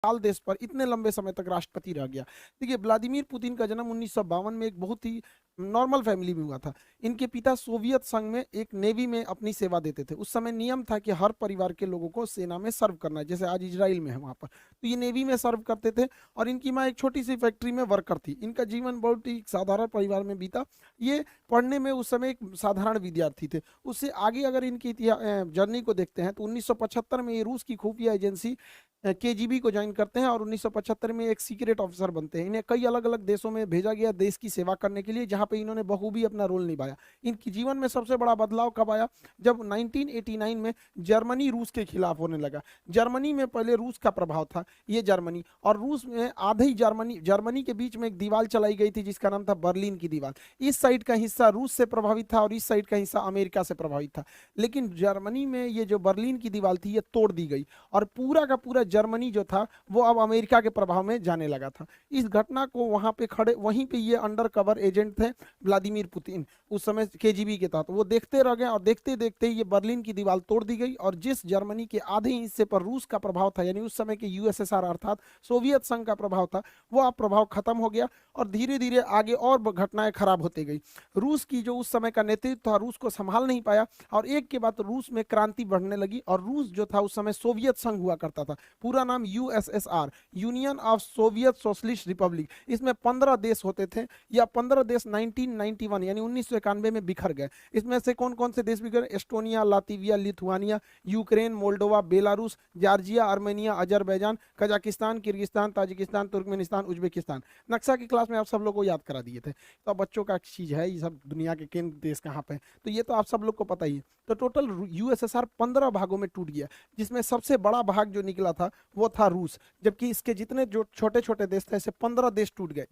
विशाल देश पर इतने लंबे समय तक राष्ट्रपति रह गया। देखिए, व्लादिमीर पुतिन का जन्म 1952 में एक बहुत ही नॉर्मल फैमिली में हुआ था। इनके पिता सोवियत संघ में एक नेवी में अपनी सेवा देते थे। उस समय नियम था कि हर परिवार के लोगों को सेना में सर्व करना है, जैसे आज इजराइल में है वहां पर। तो ये नेवी में सर्व करते थे और इनकी माँ एक छोटी सी फैक्ट्री में वर्कर थी। इनका जीवन बहुत ही साधारण परिवार में बीता। ये पढ़ने में उस समय एक साधारण विद्यार्थी थे। उससे आगे अगर इनकी जर्नी को देखते हैं तो 1975 में ये रूस की खुफिया एजेंसी केजीबी को ज्वाइन करते हैं और 1975 में एक सीक्रेट ऑफिसर बनते हैं। इन्हें कई अलग अलग देशों में भेजा गया देश की सेवा करने के लिए, जहां पे इन्होंने बखूबी अपना रोल निभाया। इनके जीवन में सबसे बड़ा बदलाव कब आया? जब 1989 में जर्मनी रूस के खिलाफ होने लगा। जर्मनी में पहले रूस का प्रभाव था, ये जर्मनी और रूस में आधे ही जर्मनी के बीच में एक दीवार चलाई गई थी जिसका नाम था बर्लिन की दीवार। इस साइड का हिस्सा रूस से प्रभावित था और इस साइड का हिस्सा अमेरिका से प्रभावित था। लेकिन जर्मनी में ये जो बर्लिन की दीवार थी ये तोड़ दी गई और पूरा का पूरा जर्मनी जो था वो अब अमेरिका के प्रभाव में जाने लगा था। इस घटना को वहां पे खड़े, वहीं पे ये अंडर कवर एजेंट थे व्लादिमीर पुतिन, उस समय केजीबी के तहत, वो देखते रह गए और देखते देखते ये बर्लिन की दीवार तोड़ दी गई और जिस जर्मनी के आधे हिस्से पर रूस का प्रभाव था, यानी उस समय के यूएसएसआर अर्थात सोवियत संघ का प्रभाव था, वो अब प्रभाव खत्म हो गया और धीरे धीरे आगे और घटनाएं खराब होती गई। रूस की जो उस समय का नेतृत्व था रूस को संभाल नहीं पाया और एक के बाद रूस में क्रांति बढ़ने लगी और रूस जो था उस समय सोवियत संघ हुआ करता था, पूरा नाम USSR, union of Soviet socialist Republic. इसमें 15 देश होते थे या 15 देश 1991 यानी 1991 में बिखर गए। इसमें से कौन कौन से देश बिखरे? Estonia, Latvia, Lithuania, Ukraine, Moldova, Belarus, Georgia, Armenia, Azerbaijan, Kazakhstan, Kyrgyzstan, Tajikistan, Turkmenistan, Uzbekistan. नक्शा की क्लास में आप सब लोग को याद करा दिए थे। तो बच्चों का चीज है ये सब, दुनिया के केंद्र देश कहाँ पे, तो ये तो आप सब लोग को पता ही है। तो टोटल यूएसएसआर 15 भागों में टूट गया, जिसमें सबसे बड़ा भाग जो निकला था वो था रूस, जबकि इसके जितने जो छोटे छोटे देश थे ऐसे 15 देश टूट गए।